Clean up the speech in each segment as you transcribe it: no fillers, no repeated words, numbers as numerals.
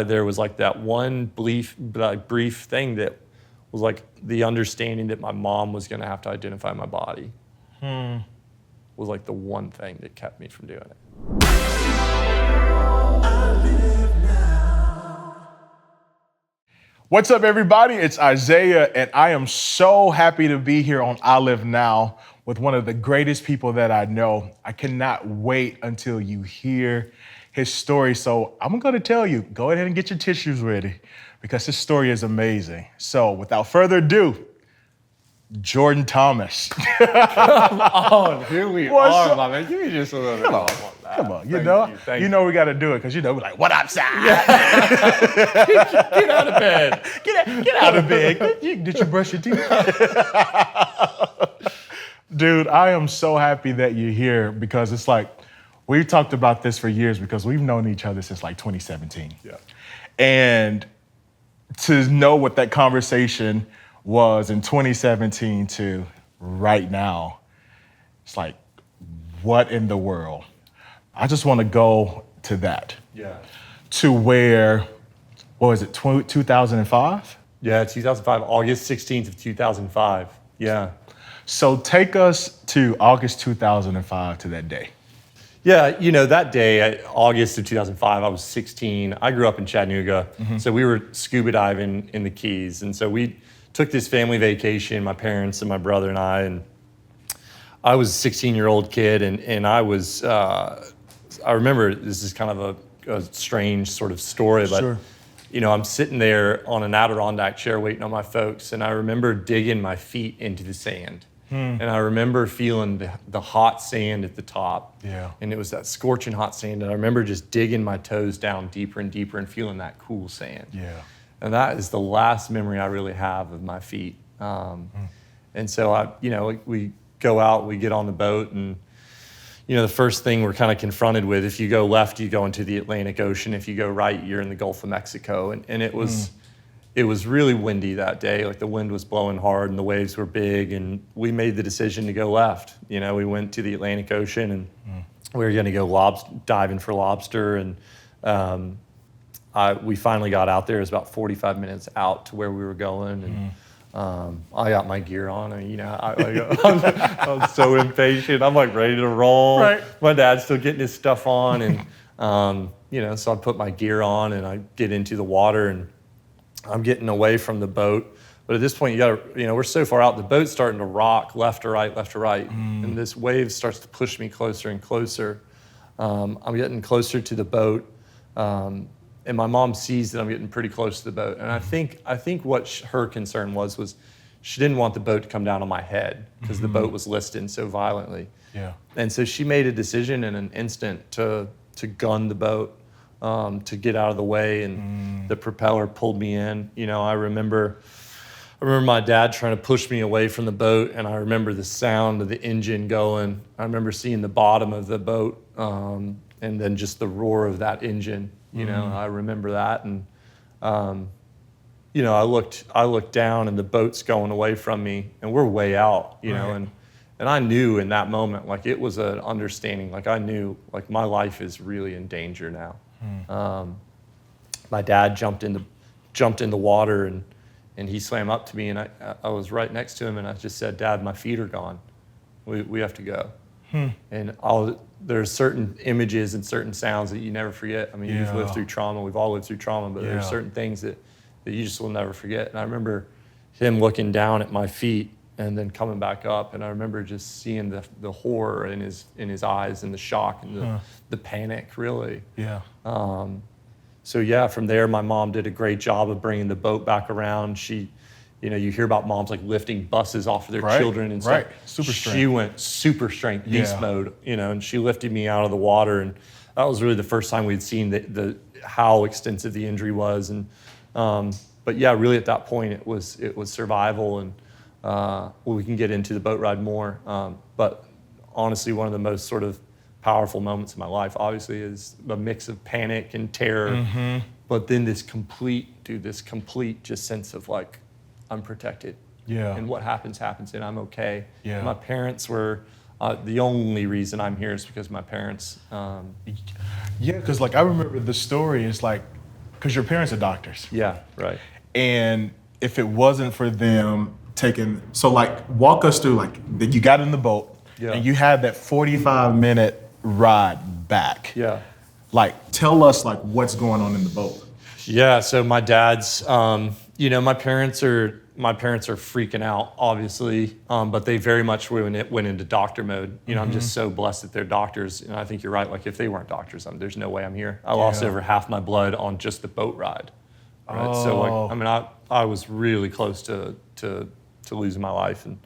there was like that one brief thing that was like the understanding that my mom was going to have to identify my body. Was like the one thing that kept me from doing it. What's up, everybody? It's Isaiah, and I am so happy to be here on I Live Now with one of the greatest people that I know. I cannot wait until you hear his story. So I'm going to tell you, go ahead and get your tissues ready because his story is amazing. So without further ado, Jordan Thomas. Oh, here we are, my man. Give me just a little bit. Come on, you know we got to do it because we're like, what up, side? Get out of bed. Get out of bed. Did you brush your teeth? Dude, I am so happy that you're here because it's like, we've talked about this for years because we've known each other since like 2017. Yeah. And to know what that conversation was in 2017 to right now, it's like, what in the world? I just want to go to that. Yeah. To where, what was it, 2005? Yeah, 2005, August 16th of 2005. Yeah. So take us to August 2005 to that day. Yeah, you know, that day, August of 2005, I was 16. I grew up in Chattanooga, so we were scuba diving in the Keys. And so we took this family vacation, my parents and my brother and I was a 16-year-old kid, and I was, I remember, this is kind of a strange sort of story, but Sure. You know, I'm sitting there on an Adirondack chair waiting on my folks, and I remember digging my feet into the sand. And I remember feeling the hot sand at the top. Yeah. And it was that scorching hot sand, and I remember just digging my toes down deeper and deeper and feeling that cool sand. Yeah. And that is the last memory I really have of my feet. And so we go out, we get on the boat, and you know, the first thing we're kind of confronted with, if you go left, you go into the Atlantic Ocean. If you go right, you're in the Gulf of Mexico. And it was really windy that day. Like the wind was blowing hard and the waves were big, and we made the decision to go left. You know, we went to the Atlantic Ocean, and we were going to go diving for lobster. And we finally got out there. It was about 45 minutes out to where we were going, and I got my gear on, and you know, I'm so impatient. I'm like ready to roll. Right. My dad's still getting his stuff on, and you know, so I put my gear on and I get into the water, and I'm getting away from the boat. But at this point, we're so far out, the boat's starting to rock left to right, and this wave starts to push me closer and closer. I'm getting closer to the boat. And my mom sees that I'm getting pretty close to the boat. And I think what her concern was she didn't want the boat to come down on my head because the boat was listing so violently. Yeah. And so she made a decision in an instant to gun the boat, to get out of the way, and the propeller pulled me in. You know, I remember my dad trying to push me away from the boat, and I remember the sound of the engine going. I remember seeing the bottom of the boat, and then just the roar of that engine. You know, I remember that, and you know, I looked down, and the boat's going away from me, and we're way out. You know, and I knew in that moment, like it was an understanding. Like I knew, like my life is really in danger now. My dad jumped in the water, and he swam up to me, and I was right next to him, and I just said, "Dad, my feet are gone. We have to go." And there's certain images and certain sounds that you never forget. I mean, you've lived through trauma. We've all lived through trauma, but there's certain things that you just will never forget. And I remember him looking down at my feet and then coming back up. And I remember just seeing the horror in his eyes and the shock and the panic, really. Yeah. So yeah, from there, my mom did a great job of bringing the boat back around. She, you know, you hear about moms like lifting buses off of their children and stuff. Right, super strength. She went super strength, beast mode, you know, and she lifted me out of the water. And that was really the first time we'd seen the how extensive the injury was. And but yeah, really at that point it was survival. And we can get into the boat ride more. But honestly, one of the most sort of powerful moments of my life, obviously, is a mix of panic and terror, but then this complete just sense of like, I'm protected. Yeah. And what happens, and I'm okay. Yeah. My parents were, the only reason I'm here is because my parents. Yeah, because like I remember the story is like, because your parents are doctors. Yeah, right. And if it wasn't for them so like walk us through like that you got in the boat and you had that 45-minute ride back. Yeah. Like tell us like what's going on in the boat. Yeah, so my dad's, my parents are freaking out, obviously, but they very much went into doctor mode. I'm just so blessed that they're doctors, and I think you're right. Like if they weren't doctors, there's no way I'm here. I lost over half my blood on just the boat ride. Right. Oh. So like, I was really close to losing my life, and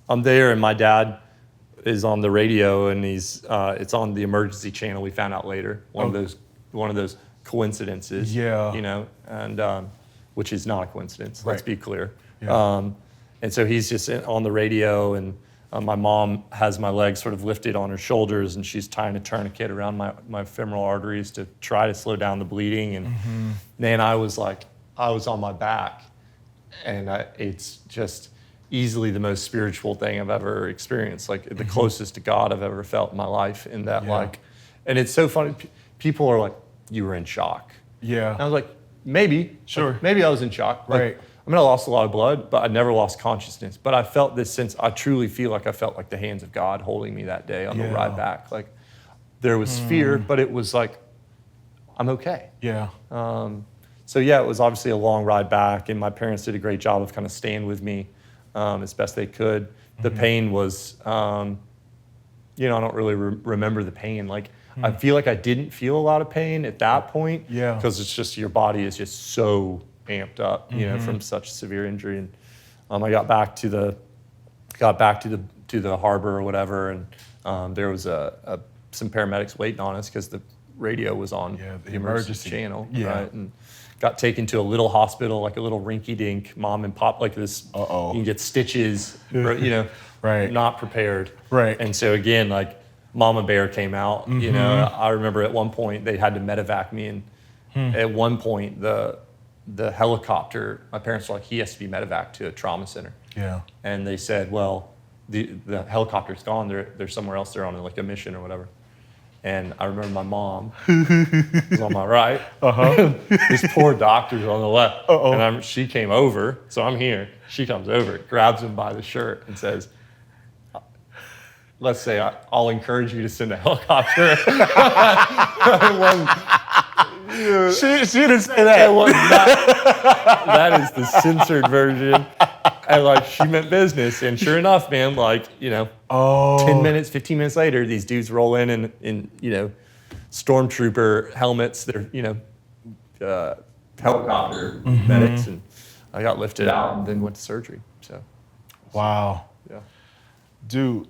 I'm there, and my dad is on the radio, and it's on the emergency channel. We found out later, one of those coincidences. Yeah. And which is not a coincidence. Let's be clear. Yeah. And so he's just on the radio, and my mom has my legs sort of lifted on her shoulders, and she's tying a tourniquet around my femoral arteries to try to slow down the bleeding. And man, I was on my back, and it's just easily the most spiritual thing I've ever experienced, like the closest to God I've ever felt in my life. In that, and it's so funny. People are like, "You were in shock." Yeah. And I was like, maybe. Sure. Like, maybe I was in shock. Like, Right. I lost a lot of blood, but I never lost consciousness. But I felt this sense, I truly feel like I felt like the hands of God holding me that day on the ride back. Like there was fear, but it was like, I'm okay. Yeah. So yeah, it was obviously a long ride back, and my parents did a great job of kind of staying with me as best they could. The pain was, I don't really remember the pain. Like, I feel like I didn't feel a lot of pain at that point. Yeah. Because it's just your body is just so amped up, from such severe injury. And I got back to the harbor or whatever, and there was some paramedics waiting on us because the radio was on the emergency channel, right? And got taken to a little hospital, like a little rinky-dink mom and pop, like this. You can get stitches, Right. Not prepared. Right. And so again, like Mama Bear came out. I remember at one point they had to medevac me, and at one point the helicopter, my parents were like, he has to be medevaced to a trauma center. Yeah. And they said, well, the helicopter's gone. They're somewhere else. They're on like a mission or whatever. And I remember my mom was on my right. This poor doctor's on the left. And she came over, so I'm here. She comes over, grabs him by the shirt, and says, let's say I'll encourage you to send a helicopter. She didn't say that. That is the censored version. And like, she meant business. And sure enough, man, 10 minutes, 15 minutes later, these dudes roll in stormtrooper helmets. They're, helicopter medics. And I got lifted out and then went to surgery. So. Wow. Yeah. Dude,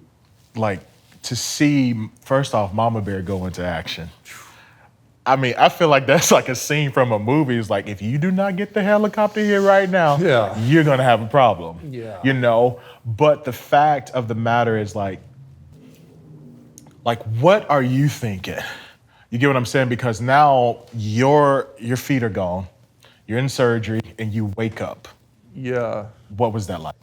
like to see, first off, Mama Bear go into action. I mean, I feel like that's like a scene from a movie. It's like, if you do not get the helicopter here right now, you're going to have a problem. Yeah. But the fact of the matter is like, what are you thinking? You get what I'm saying? Because now your feet are gone, you're in surgery, and you wake up. Yeah. What was that like?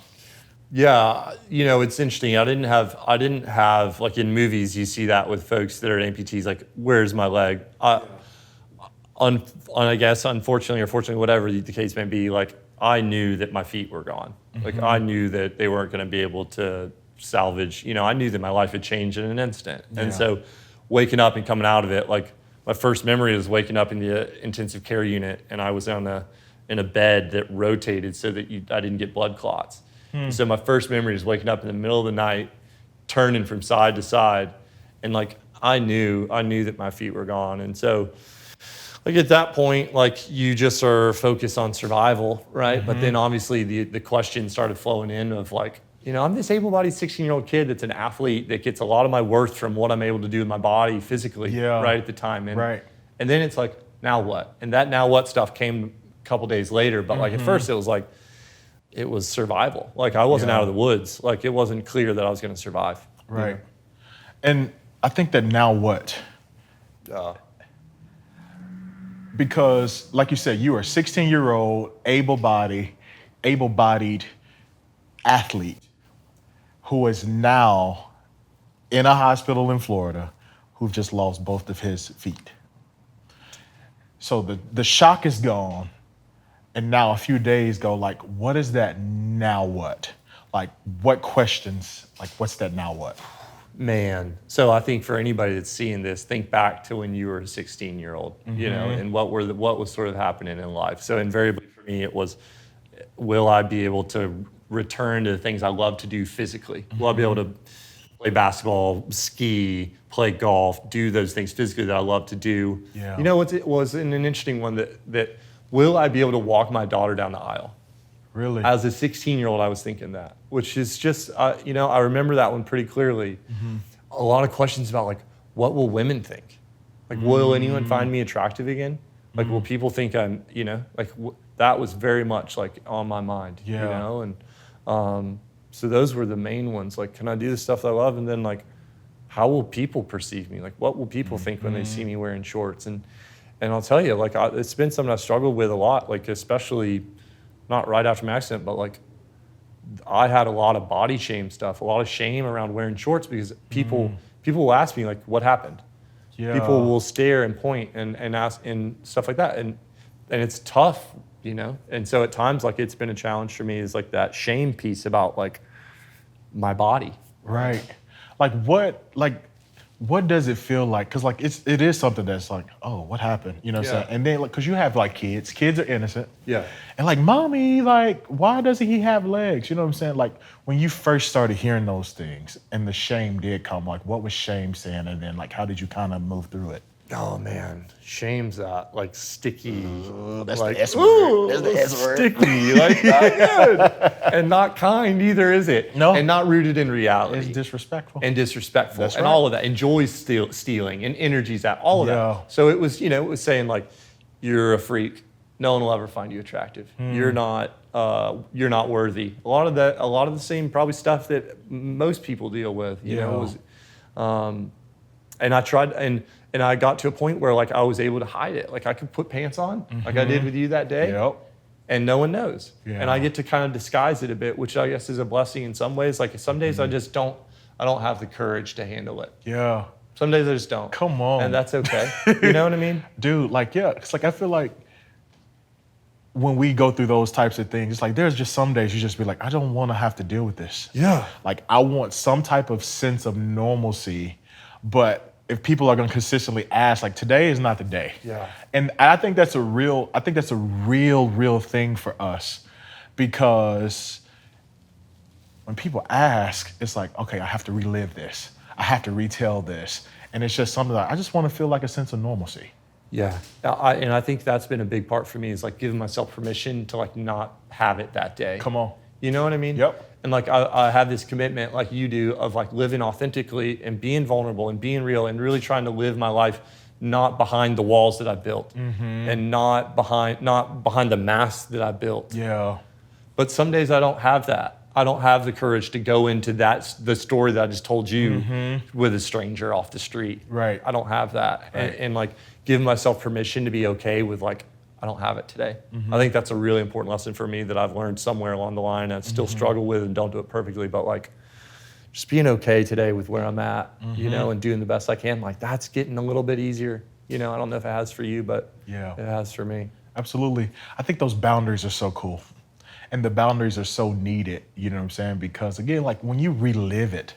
Yeah, it's interesting. I didn't have like in movies you see that with folks that are amputees, like, where's my leg? I guess unfortunately or fortunately, whatever the case may be, like I knew that my feet were gone. Like I knew that they weren't going to be able to salvage. I knew that my life had changed in an instant. And so waking up and coming out of it, like my first memory was waking up in the intensive care unit, and I was in a bed that rotated so that I didn't get blood clots. So my first memory is waking up in the middle of the night, turning from side to side, and like I knew that my feet were gone. And so, like at that point, like you just are focused on survival, right? But then obviously the questions started flowing in of like, I'm this able-bodied 16-year-old kid that's an athlete that gets a lot of my worth from what I'm able to do with my body physically, right at the time. And then it's like, now what? And that now what stuff came a couple days later. But like at first it was like, it was survival. Like I wasn't out of the woods. Like it wasn't clear that I was going to survive. Right. And I think that now what? Because like you said, you are a 16-year-old able-bodied athlete who is now in a hospital in Florida who've just lost both of his feet. So the shock is gone, and now a few days go. Like, what is that now? What? Like, what questions? Like, what's that now? What? Man, so I think for anybody that's seeing this, think back to when you were a 16-year-old, you know, and what was sort of happening in life. So invariably for me, it was, will I be able to return to the things I love to do physically? Will I be able to play basketball, ski, play golf, do those things physically that I love to do? Yeah. You know, it was an interesting one that will I be able to walk my daughter down the aisle? Really? As a 16-year-old, I was thinking that, which is just, you know, I remember that one pretty clearly. A lot of questions about, like, what will women think? Like, will anyone find me attractive again? Like, will people think I'm, you know, like, that was very much, like, on my mind, you know? And so those were the main ones. Like, can I do the stuff that I love? And then, like, how will people perceive me? Like, what will people think when they see me wearing shorts? And I'll tell you, like, it's been something I've struggled with a lot, like, especially not right after my accident, but like I had a lot of body shame stuff, a lot of shame around wearing shorts because people will ask me like, what happened? Yeah. People will stare and point and ask and stuff like that. And it's tough, you know? And so at times, like, it's been a challenge for me is like that shame piece about like my body. Right. What does it feel like? Because like it is something that's like, oh, what happened? You know what I'm saying? And then like, because you have like kids are innocent. Yeah. And like, mommy, like, why doesn't he have legs? You know what I'm saying? Like when you first started hearing those things and the shame did come, like what was shame saying? And then like, how did you kind of move through it? Oh man, shame's that like sticky. That's like, the S word. That's the S word. Sticky, like not good. And not kind either, is it? No. And not rooted in reality. It's disrespectful. And disrespectful. That's and right. all of that. And joy stealing and energies that, all of Yeah. that. So it was, you know, it was saying like, you're a freak. No one will ever find you attractive. You're not worthy. A lot of the same probably stuff that most people deal with, you know, was, and I tried, and I got to a point where like I was able to hide it. Like I could put pants on, like I did with you that day, and no one knows. Yeah. And I get to kind of disguise it a bit, which I guess is a blessing in some ways. Like some days I just don't have the courage to handle it. Yeah. Some days I just don't. Come on. And that's okay. You know what I mean? Dude, like, yeah, it's like I feel like when we go through those types of things, it's like there's just some days you just be like, I don't want to have to deal with this. Yeah. Like I want some type of sense of normalcy, but if people are going to consistently ask, like today is not the day. Yeah. And I think that's a real thing for us, because when people ask, it's like, okay, I have to relive this. I have to retell this. And it's just something that I just want to feel like a sense of normalcy. Yeah. And I think that's been a big part for me is like giving myself permission to like not have it that day. Come on. You know what I mean? Yep. And like I have this commitment like you do of like living authentically and being vulnerable and being real and really trying to live my life not behind the walls that I built and not behind the mask that I built. Yeah. But some days I don't have that. I don't have the courage to go into the story that I just told you with a stranger off the street. Right. I don't have that. Right. And like giving myself permission to be okay with like, I don't have it today. I think that's a really important lesson for me that I've learned somewhere along the line and I still struggle with and don't do it perfectly, but like just being okay today with where I'm at, you know, and doing the best I can. Like that's getting a little bit easier. You know, I don't know if it has for you, but Yeah. it has for me. Absolutely. I think those boundaries are so cool. And the boundaries are so needed, you know what I'm saying? Because again, like when you relive it,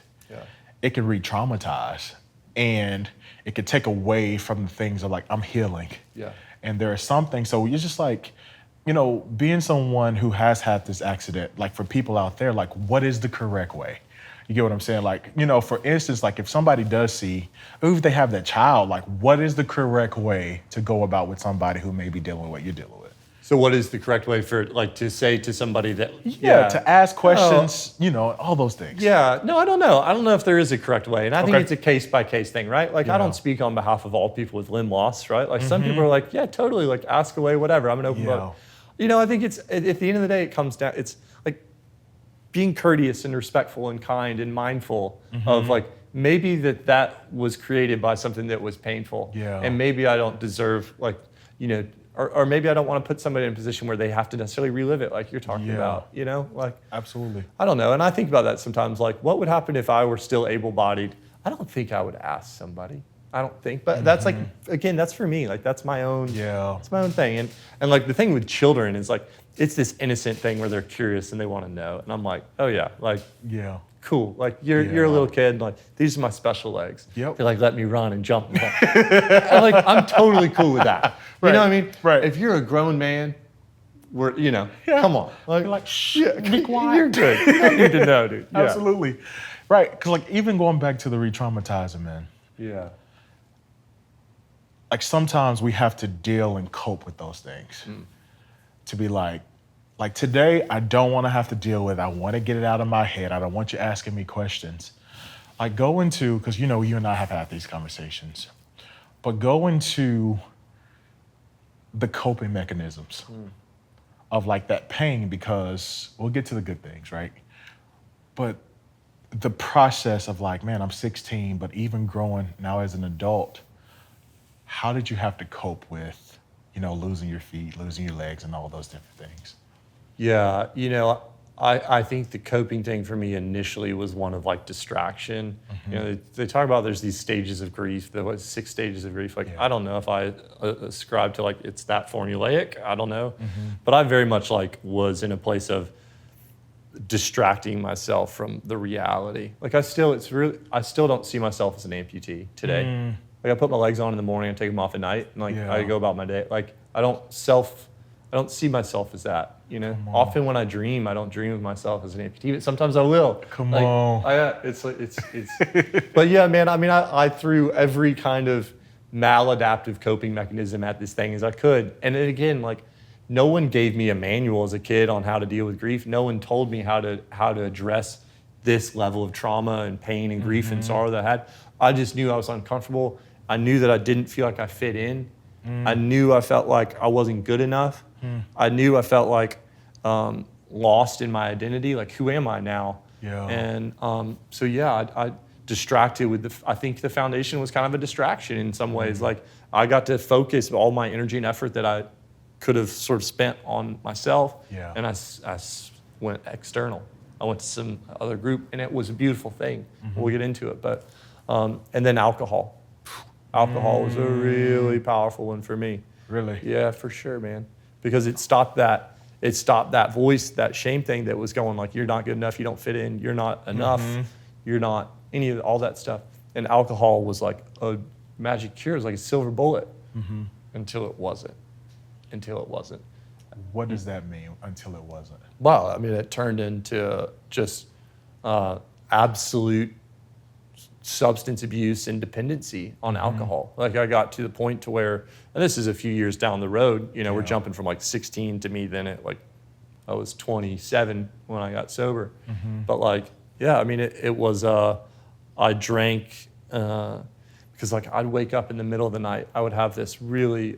it can re-traumatize and it could take away from the things of like, I'm healing. Yeah. And there are some things, so you're just like, you know, being someone who has had this accident, like for people out there, like what is the correct way? You get what I'm saying? Like, you know, for instance, like if somebody does see, or if they have that child, like what is the correct way to go about with somebody who may be dealing with what you're dealing with? So what is the correct way for like to say to somebody that to ask questions, you know, all those things. Yeah, no, I don't know. I don't know if there is a correct way. And I think Okay. it's a case-by-case thing, right? Like, I don't speak on behalf of all people with limb loss, right? Like, some people are like, yeah, totally, like, ask away, whatever. I'm an open book. You know, I think it's, at the end of the day, it comes down, it's like being courteous and respectful and kind and mindful of, like, maybe that was created by something that was painful. Yeah. And maybe I don't deserve, like, you know, or maybe I don't want to put somebody in a position where they have to necessarily relive it like you're talking about, you know? Like, Absolutely. I don't know. And I think about that sometimes, like, what would happen if I were still able-bodied? I don't think I would ask somebody. I don't think. But that's like, again, that's for me. Like, that's my own. Yeah. It's my own thing. And like the thing with children is like, it's this innocent thing where they're curious and they want to know. And I'm like, oh yeah, like, Yeah. cool. Like you're a little kid. Like, these are my special legs. Yep. They like let me run and jump. I'm totally cool with that. You know what I mean? Right. If you're a grown man, come on. Like, shh, be quiet. You're good. You don't need to know, dude. Yeah. Absolutely. Right. Because like even going back to the re-traumatizing, man, Yeah. like sometimes we have to deal and cope with those things. To be like today, I don't want to have to deal with, I want to get it out of my head. I don't want you asking me questions. Like go into, because you know, you and I have had these conversations, but go into the coping mechanisms of like that pain, because we'll get to the good things, right? But the process of like, man, I'm 16, but even growing now as an adult, how did you have to cope with, you know, losing your feet, losing your legs, and all those different things? Yeah, you know, I think the coping thing for me initially was one of like distraction. You know, they talk about there's these stages of grief, the 6 stages of grief. Like, I don't know if I ascribe to like it's that formulaic. I don't know, but I very much like was in a place of distracting myself from the reality. Like I still don't see myself as an amputee today. Like I put my legs on in the morning and take them off at night, and like I go about my day. Like I don't see myself as that, you know. Often when I dream, I don't dream of myself as an amputee, but sometimes I will. Come on. But yeah, man, I mean, I threw every kind of maladaptive coping mechanism at this thing as I could. And then again, like no one gave me a manual as a kid on how to deal with grief. No one told me how to address this level of trauma and pain and grief and sorrow that I had. I just knew I was uncomfortable. I knew that I didn't feel like I fit in. I knew I felt like I wasn't good enough. I knew I felt like lost in my identity. Like, who am I now? Yeah. And so, yeah, I distracted with I think the foundation was kind of a distraction in some ways. Like, I got to focus all my energy and effort that I could have sort of spent on myself. Yeah. And I went external. I went to some other group, and it was a beautiful thing. We'll get into it. But and then alcohol. Alcohol was a really powerful one for me. Really? Yeah, for sure, man. Because it stopped that voice, that shame thing that was going like, you're not good enough, you don't fit in, you're not enough, you're not any of all that stuff. And alcohol was like a magic cure. It was like a silver bullet until it wasn't. What does that mean, until it wasn't? Well, I mean, it turned into just absolute substance abuse and dependency on alcohol. Like I got to the point to where, and this is a few years down the road, you know, we're jumping from like 16 to me then at like, I was 27 when I got sober. But like, yeah, I mean, it was, I drank, because like I'd wake up in the middle of the night, I'd have these really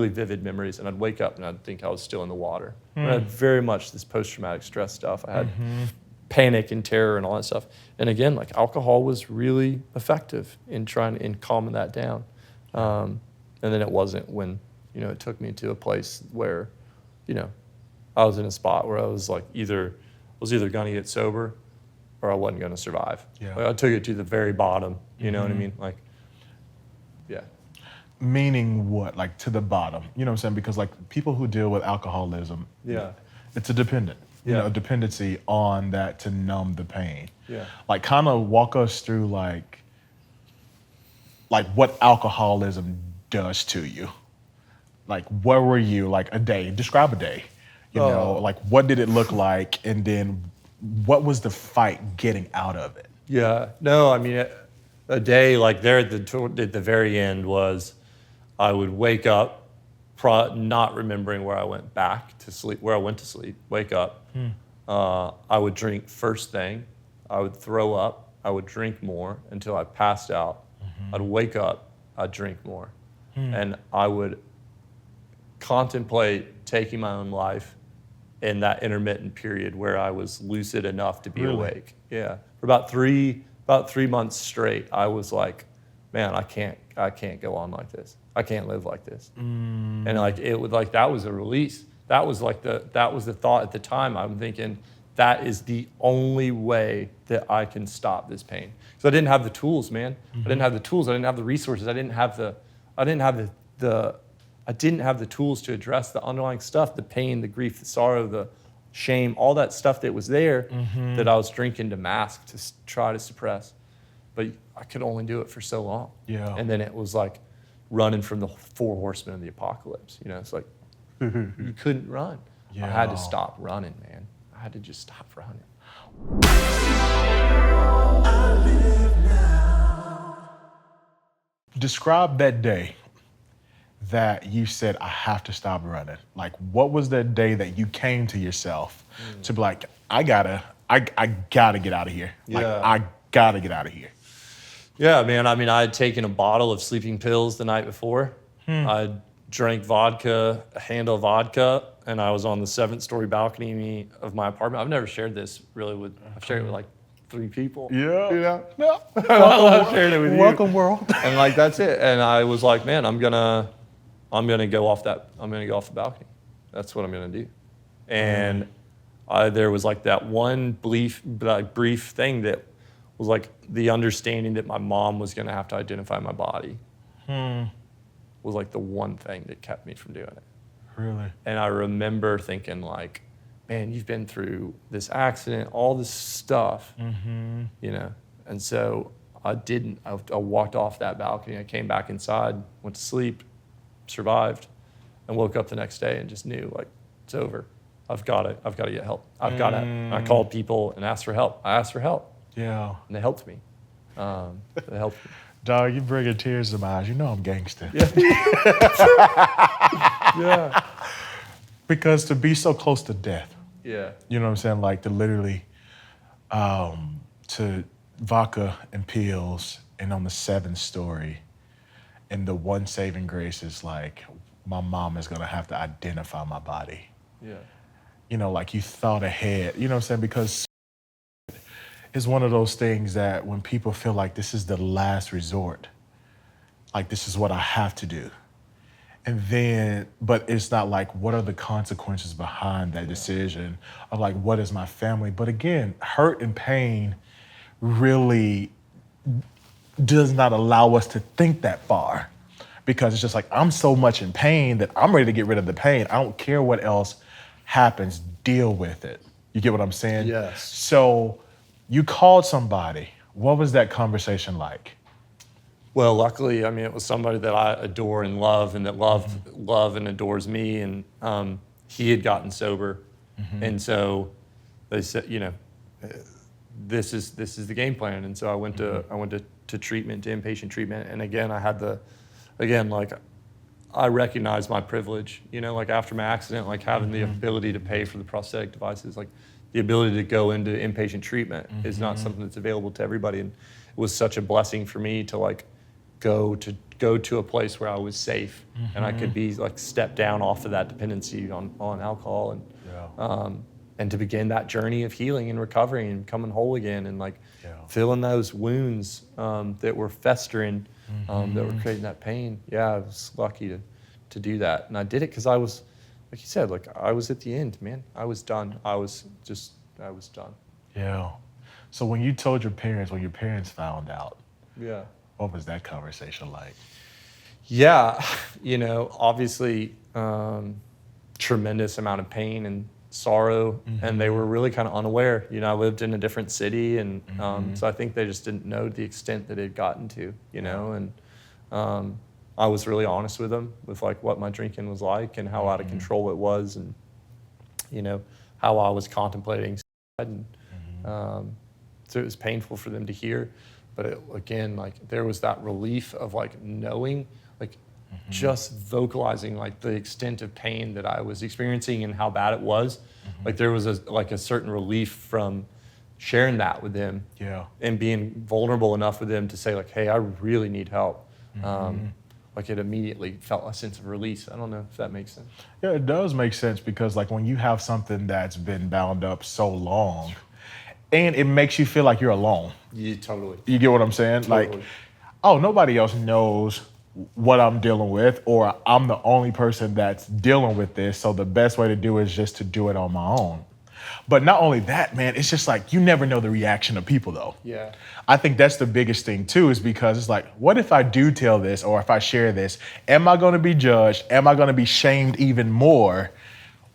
vivid memories, and I'd wake up and I'd think I was still in the water. I had very much this post-traumatic stress stuff. I had panic and terror and all that stuff. And again, like alcohol was really effective in calming that down. And then it wasn't when, you know, it took me to a place where, you know, I was in a spot where I was like either going to get sober or I wasn't going to survive. Yeah. Like I took it to the very bottom, you know what I mean? Like, yeah. Meaning what? Like to the bottom? You know what I'm saying? Because like people who deal with alcoholism, it's a dependent. You know, dependency on that to numb the pain. Yeah. Like kind of walk us through like what alcoholism does to you. Like where were you like a day? Describe a day. You know, like what did it look like, and then what was the fight getting out of it? Yeah. No, I mean a day like there at the very end was I would wake up not remembering where I went back to sleep, wake up. I would drink first thing. I would throw up. I would drink more until I passed out. I'd wake up. I'd drink more. And I would contemplate taking my own life in that intermittent period where I was lucid enough to be awake. Yeah. For about three months straight, I was like, man, I can't go on like this. I can't live like this. And like it would like that was a release. That was the thought at the time. I'm thinking that is the only way that I can stop this pain. Because I didn't have the tools, man. I didn't have the tools. I didn't have the resources. I didn't have the tools to address the underlying stuff, the pain, the grief, the sorrow, the shame, all that stuff that was there that I was drinking to mask, to try to suppress. But I could only do it for so long. Yeah. And then it was like running from the 4 horsemen of the apocalypse. You know, it's like you couldn't run. Yeah. I had to stop running, man. I had to just stop running. Describe that day that you said, I have to stop running. Like, what was that day that you came to yourself to be like, I gotta get out of here. Like, Yeah. I gotta get out of here. Yeah, man. I mean, I had taken a bottle of sleeping pills the night before. I drank vodka, a handle of vodka, and I was on the 7th-story balcony of my apartment. I've never shared this really with, I've shared it with like 3 people. Yeah. You know? No. I've shared it with you. Welcome, world. And like, that's it. And I was like, man, I'm gonna go off the balcony. That's what I'm gonna do. And there was like that one brief thing that was like the understanding that my mom was gonna have to identify my body. Was like the one thing that kept me from doing it. Really? And I remember thinking like, man, you've been through this accident, all this stuff, you know? And so I walked off that balcony. I came back inside, went to sleep, survived, and woke up the next day and just knew like, it's over. I've got to get help. I've got to. I called people and asked for help. I asked for help. Yeah. And they helped me. They helped me. Dog, you bringing tears to my eyes. You know I'm gangster. Yeah. Yeah. Because to be so close to death, Yeah. you know what I'm saying? Like to literally, to vodka and pills and on the 7th story, and the one saving grace is like, my mom is gonna have to identify my body. Yeah. You know, like you thought ahead, you know what I'm saying? Because it's one of those things that when people feel like this is the last resort, like this is what I have to do. And then, but it's not like, what are the consequences behind that decision of like, what is my family? But again, hurt and pain really does not allow us to think that far, because it's just like, I'm so much in pain that I'm ready to get rid of the pain. I don't care what else happens, deal with it. You get what I'm saying? Yes. So you called somebody. What was that conversation like? Well, luckily, I mean, it was somebody that I adore and love, and that love and adores me. And he had gotten sober, and so they said, you know, this is the game plan. And so I went to treatment, to inpatient treatment. And again, like I recognize my privilege. You know, like after my accident, like having the ability to pay for the prosthetic devices, like the ability to go into inpatient treatment is not something that's available to everybody. And it was such a blessing for me to like go to a place where I was safe and I could be like step down off of that dependency on alcohol and to begin that journey of healing and recovering and becoming whole again and like filling those wounds that were festering, that were creating that pain. Yeah, I was lucky to do that. And I did it because I was, like you said, like I was at the end, man. I was done. I was done. Yeah. So when you told your parents, when your parents found out, Yeah. what was that conversation like? Yeah, you know, obviously tremendous amount of pain and sorrow, and they were really kind of unaware. You know, I lived in a different city, and so I think they just didn't know the extent that it had gotten to, you know, and I was really honest with them with like what my drinking was like and how out of control it was, and, you know, how I was contemplating suicide. And so it was painful for them to hear. But again, like there was that relief of like knowing, like just vocalizing like the extent of pain that I was experiencing and how bad it was. Like there was a certain relief from sharing that with them, and being vulnerable enough with them to say like, hey, I really need help. Like it immediately felt a sense of release. I don't know if that makes sense. Yeah, it does make sense, because like when you have something that's been bound up so long, and it makes you feel like you're alone. Yeah, totally. You get what I'm saying? Totally. Like, oh, nobody else knows what I'm dealing with, or I'm the only person that's dealing with this, so the best way to do it is just to do it on my own. But not only that, man, it's just like you never know the reaction of people though. Yeah. I think that's the biggest thing too, is because it's like, what if I do tell this or if I share this? Am I going to be judged? Am I going to be shamed even more?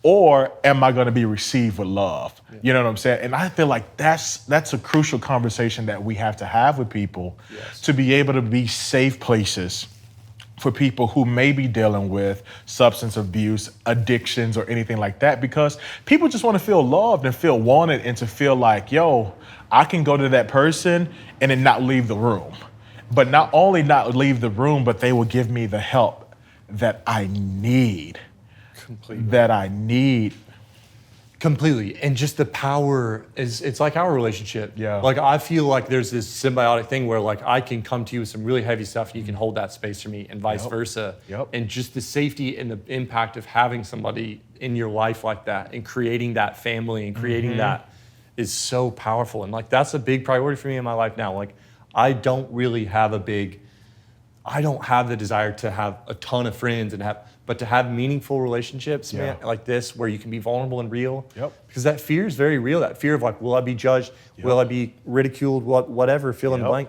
Or am I going to be received with love? Yeah. You know what I'm saying? And I feel like that's a crucial conversation that we have to have with people to be able to be safe places for people who may be dealing with substance abuse, addictions, or anything like that, because people just want to feel loved and feel wanted and to feel like, yo, I can go to that person and then not leave the room. But not only not leave the room, but they will give me the help that I need. Completely. That I need. Completely. And just the power it's like our relationship. Yeah. Like I feel like there's this symbiotic thing where like I can come to you with some really heavy stuff and you can hold that space for me and vice versa. Yep. And just the safety and the impact of having somebody in your life like that and creating that family and creating that is so powerful. And like that's a big priority for me in my life now. Like I don't have the desire to have a ton of friends but to have meaningful relationships, man, like this, where you can be vulnerable and real. Yep. Because that fear is very real. That fear of like, will I be judged? Yep. Will I be ridiculed? Whatever, fill in the blank.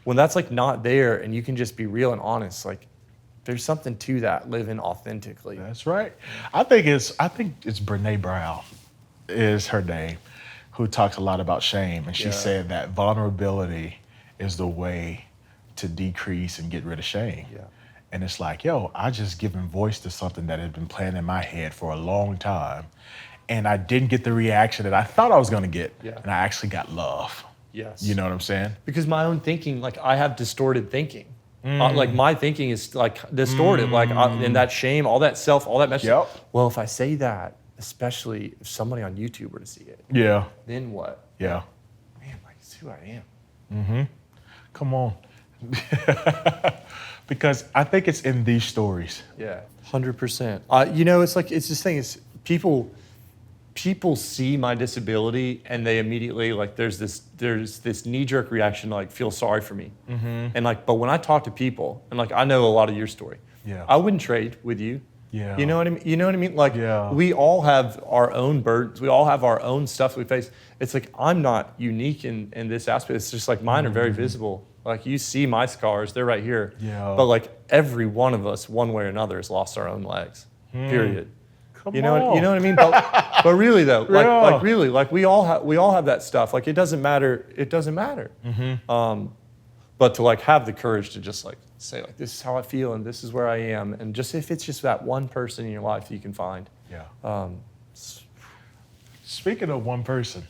When that's like not there and you can just be real and honest, like there's something to that, living authentically. That's right. I think it's Brene Brown is her name, who talks a lot about shame. And she said that vulnerability is the way to decrease and get rid of shame. Yeah. And it's like, yo, I just given voice to something that had been playing in my head for a long time. And I didn't get the reaction that I thought I was going to get. Yeah. And I actually got love. Yes. You know what I'm saying? Because my own thinking, like I have distorted thinking. Like my thinking is like distorted. Like and that shame, all that self, all that message. Yep. Well, if I say that, especially if somebody on YouTube were to see it. Yeah. Then what? Yeah. Man, like it's who I am. Mm-hmm. Come on. Because I think it's in these stories. Yeah, 100%. You know, it's like, it's this thing, is people see my disability and they immediately, like, there's this knee-jerk reaction to, like, feel sorry for me. Mm-hmm. And, like, but when I talk to people, and, like, I know a lot of your story, I wouldn't trade with you. Yeah. You know what I mean? You know what I mean? Like, we all have our own burdens. We all have our own stuff we face. It's like, I'm not unique in this aspect. It's just like mine are very visible. Like you see my scars, they're right here. Yeah. But like every one of us, one way or another, has lost our own legs. Period. You know what I mean? But really though, like really, like we all have that stuff. Like it doesn't matter. It doesn't matter. Mm-hmm. But to like have the courage to just like say like, this is how I feel and this is where I am, and just if it's just that one person in your life that you can find. Yeah. Speaking of one person.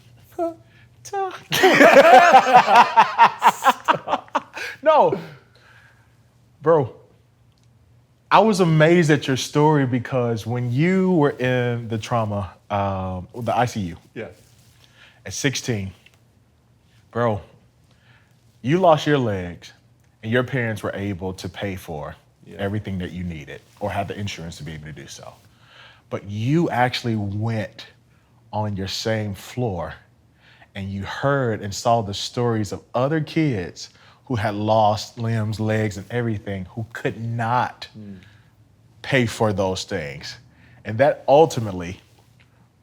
No, bro, I was amazed at your story because when you were in the trauma, the ICU, at 16, bro, you lost your legs and your parents were able to pay for everything that you needed or had the insurance to be able to do so. But you actually went on your same floor and you heard and saw the stories of other kids who had lost limbs, legs, and everything, who could not pay for those things. And that ultimately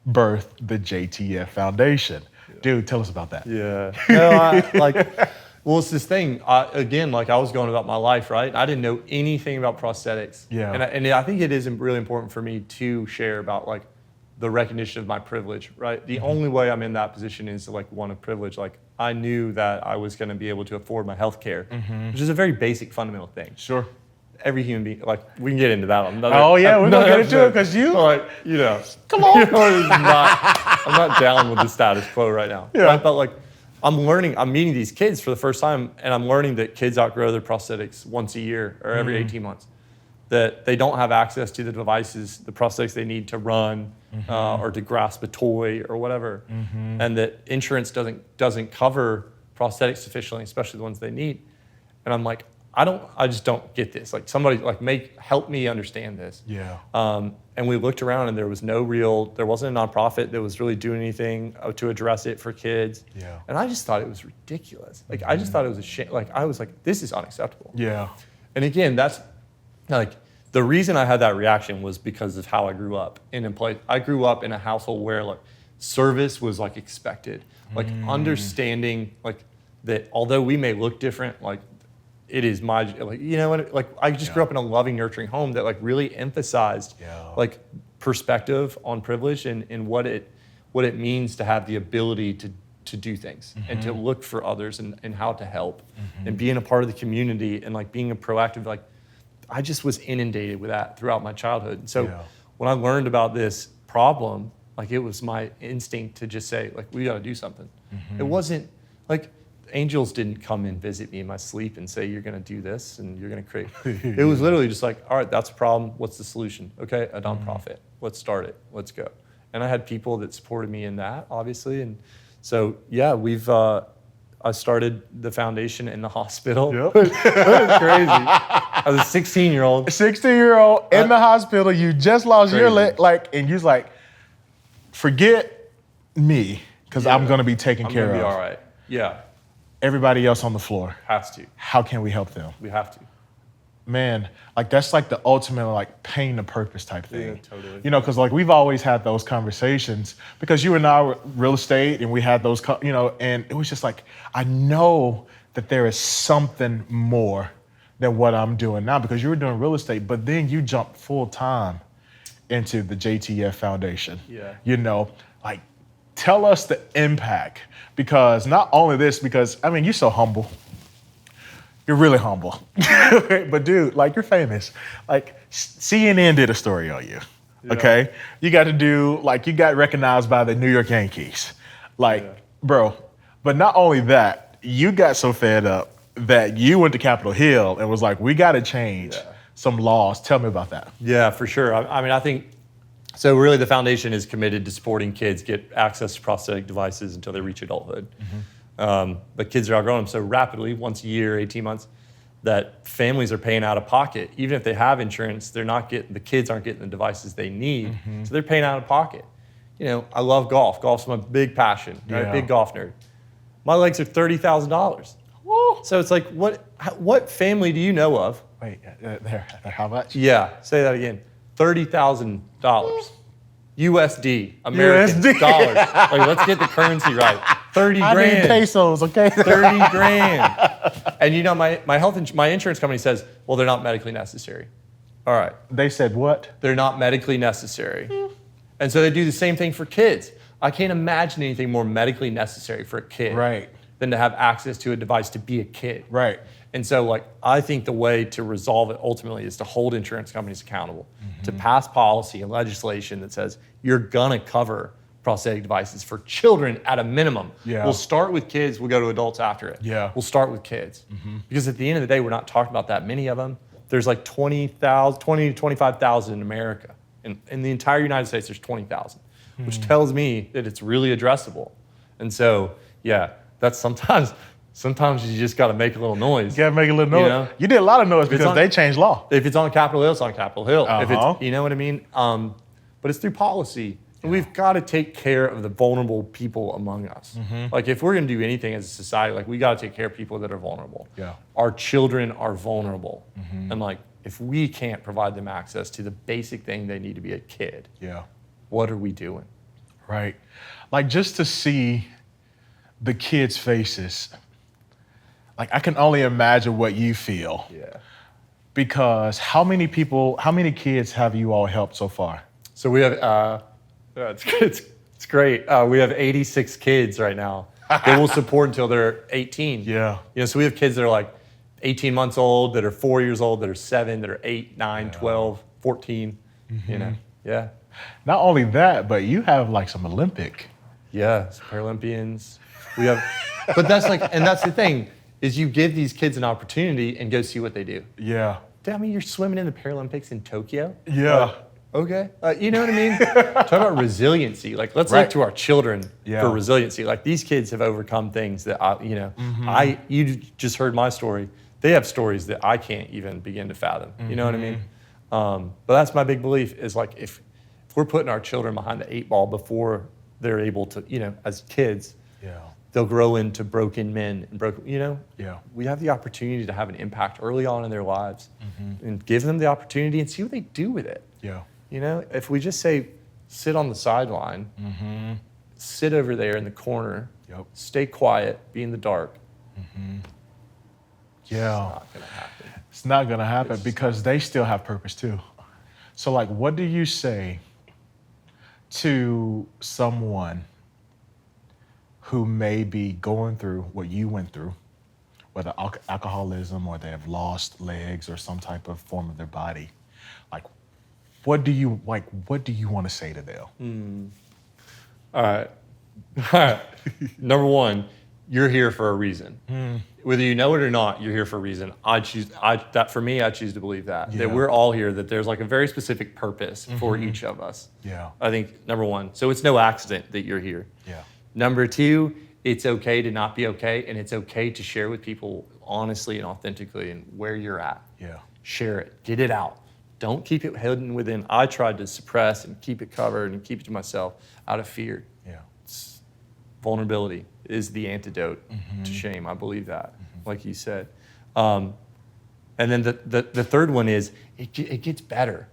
birthed the JTF Foundation. Yeah. Dude, tell us about that. Yeah. No, well, it's this thing, again, like I was going about my life, right? I didn't know anything about prosthetics. Yeah. And I think it is really important for me to share about like the recognition of my privilege, right? The only way I'm in that position is like one of privilege. Like I knew that I was going to be able to afford my health care, which is a very basic, fundamental thing. Sure. Every human being, like we can get into that. We're going to get into it because you. Like, you know. Come on. You know, I'm not down with the status quo right now. Yeah. Right? But like I'm meeting these kids for the first time and I'm learning that kids outgrow their prosthetics once a year or every 18 months. That they don't have access to the devices, the prosthetics they need to run or to grasp a toy or whatever, and that insurance doesn't cover prosthetics sufficiently, especially the ones they need. And I'm like, I just don't get this. Like somebody like help me understand this. Yeah. And we looked around and there wasn't a nonprofit that was really doing anything to address it for kids. Yeah. And I just thought it was ridiculous. Like I just thought it was a shame. Like I was like, this is unacceptable. Yeah. And again, that's like the reason I had that reaction was because of how I grew up. I grew up in a household where like service was like expected, like understanding like that although we may look different, like it is my, like, you know, like I just grew up in a loving, nurturing home that like really emphasized like perspective on privilege and what it means to have the ability to do things and to look for others and how to help and being a part of the community and like being a proactive, like I just was inundated with that throughout my childhood. And so when I learned about this problem, like it was my instinct to just say, like, we got to do something. It wasn't like angels didn't come and visit me in my sleep and say, you're going to do this and you're going to create. It was literally just like, all right, that's a problem. What's the solution? Okay, a nonprofit. Let's start it. Let's go. And I had people that supported me in that, obviously. And so, yeah, I started the foundation in the hospital. Yep. It was crazy. I was a 16-year-old. 16-year-old in the hospital. You just lost your leg, like, and you was like, forget me, because I'm going to be taken care of. I'm going to be all right. Yeah. Everybody else on the floor has to. How can we help them? We have to. Man, like that's like the ultimate like pain to purpose type thing. Yeah, totally. You know, because like we've always had those conversations because you and I were real estate and we had those, you know, and it was just like, I know that there is something more than what I'm doing now because you were doing real estate, but then you jumped full time into the JTF Foundation. Yeah. You know, like tell us the impact because not only this, because I mean, you're so humble. You're really humble. But dude, like you're famous. Like CNN did a story on you, okay? You got recognized by the New York Yankees. Like, bro, but not only that, you got so fed up that you went to Capitol Hill and was like, we gotta change some laws. Tell me about that. Yeah, for sure. I mean, I think, so really the foundation is committed to supporting kids get access to prosthetic devices until they reach adulthood. But kids are outgrowing them so rapidly, once a year, 18 months, that families are paying out of pocket. Even if they have insurance, the kids aren't getting the devices they need, so they're paying out of pocket. You know, I love golf. Golf's my big passion, right? Big golf nerd. My legs are $30,000. So it's like, what family do you know of? Wait, how much? Yeah, say that again. $30,000. USD, American dollars. Like, let's get the currency right. 30 grand. I need pesos, okay? 30 grand. And you know, my insurance company says, well, they're not medically necessary. All right. They said what? They're not medically necessary. And so they do the same thing for kids. I can't imagine anything more medically necessary for a kid than to have access to a device to be a kid. Right. And so, like, I think the way to resolve it ultimately is to hold insurance companies accountable, to pass policy and legislation that says you're gonna cover prosthetic devices for children at a minimum. We'll start with kids, we'll go to adults after it. We'll start with kids. Because at the end of the day, we're not talking about that many of them. There's like 20 to 25,000 in America. In the entire United States, there's 20,000, which tells me that it's really addressable. And so, yeah, that's sometimes you just got to make a little noise. You got to make a little noise. You know? You did a lot of noise because they changed law. If it's on Capitol Hill, it's on Capitol Hill. If it's, you know what I mean? But it's through policy. And we've got to take care of the vulnerable people among us. Like, if we're going to do anything as a society, like, we got to take care of people that are vulnerable. Our children are vulnerable. And, like, if we can't provide them access to the basic thing they need to be a kid, what are we doing? Right. Like, just to see the kids' faces, like, I can only imagine what you feel. Because how many kids have you all helped so far? So we have, it's great. We have 86 kids right now that we'll support until they're 18. You know, so we have kids that are like 18 months old, that are 4 years old, that are 7, that are 8, 9, 12, 14, you know, Not only that, but you have like some Olympic. Some Paralympians. We have, but that's like, and that's the thing, is you give these kids an opportunity and go see what they do. I mean, you're swimming in the Paralympics in Tokyo? Okay. You know what I mean? Talk about resiliency. Like, let's look to our children for resiliency. Like, these kids have overcome things that you just heard my story. They have stories that I can't even begin to fathom. You know what I mean? But that's my big belief is, like, if we're putting our children behind the 8 ball before they're able to, you know, as kids, they'll grow into broken men and broken, you know? We have the opportunity to have an impact early on in their lives and give them the opportunity and see what they do with it. You know, if we just say, sit on the sideline, sit over there in the corner, Yep. stay quiet, be in the dark. Yeah. Not gonna happen. It's not gonna happen because they still have purpose too. So like, what do you say to someone who may be going through what you went through, whether alcoholism or they have lost legs or some type of form of their body? Like, what do you want to say to them? All right. Number one, you're here for a reason. Whether you know it or not, you're here for a reason. I choose to believe that we're all here, that there's like a very specific purpose for each of us. Yeah. I think number one, so it's no accident that you're here. Yeah. Number two, it's okay to not be okay, and it's okay to share with people honestly and authentically and where you're at. Yeah. Share it, get it out. Don't keep it hidden within. I tried to suppress and keep it covered and keep it to myself out of fear. Yeah. Vulnerability is the antidote to shame. I believe that, like you said. And then the third one is it gets better.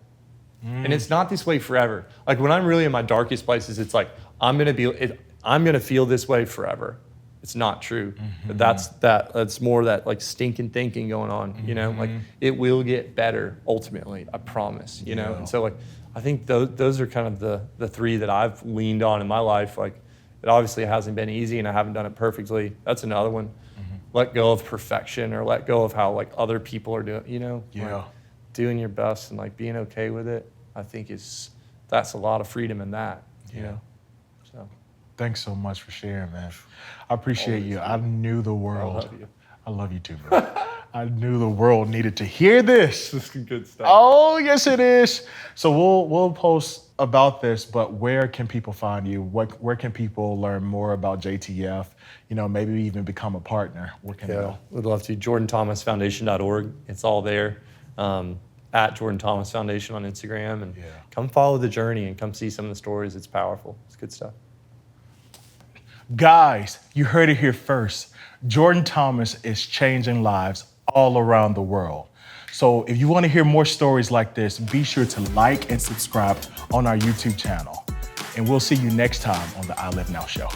And it's not this way forever. Like when I'm really in my darkest places, it's like I'm gonna feel this way forever. It's not true. But that's more that like stinking thinking going on, you know, like it will get better ultimately, I promise, you know? And so like, I think those are kind of the three that I've leaned on in my life. Like it obviously hasn't been easy and I haven't done it perfectly. That's another one. Let go of perfection or let go of how like other people are doing, you know? Yeah. Like, doing your best and like being okay with it, I think that's a lot of freedom in that, you know? So. Thanks so much for sharing, man. I appreciate you. I knew the world. I love you. I love you too, bro. I knew the world needed to hear this. This is good stuff. Oh, yes, it is. So we'll post about this, but where can people find you? Where can people learn more about JTF? You know, maybe even become a partner. Where can they go? We'd love to. JordanThomasFoundation.org. It's all there. At Jordan Thomas Foundation on Instagram, and come follow the journey and come see some of the stories. It's powerful. It's good stuff. Guys, you heard it here first. Jordan Thomas is changing lives all around the world. So if you want to hear more stories like this, be sure to like and subscribe on our YouTube channel. And we'll see you next time on the I Live Now show.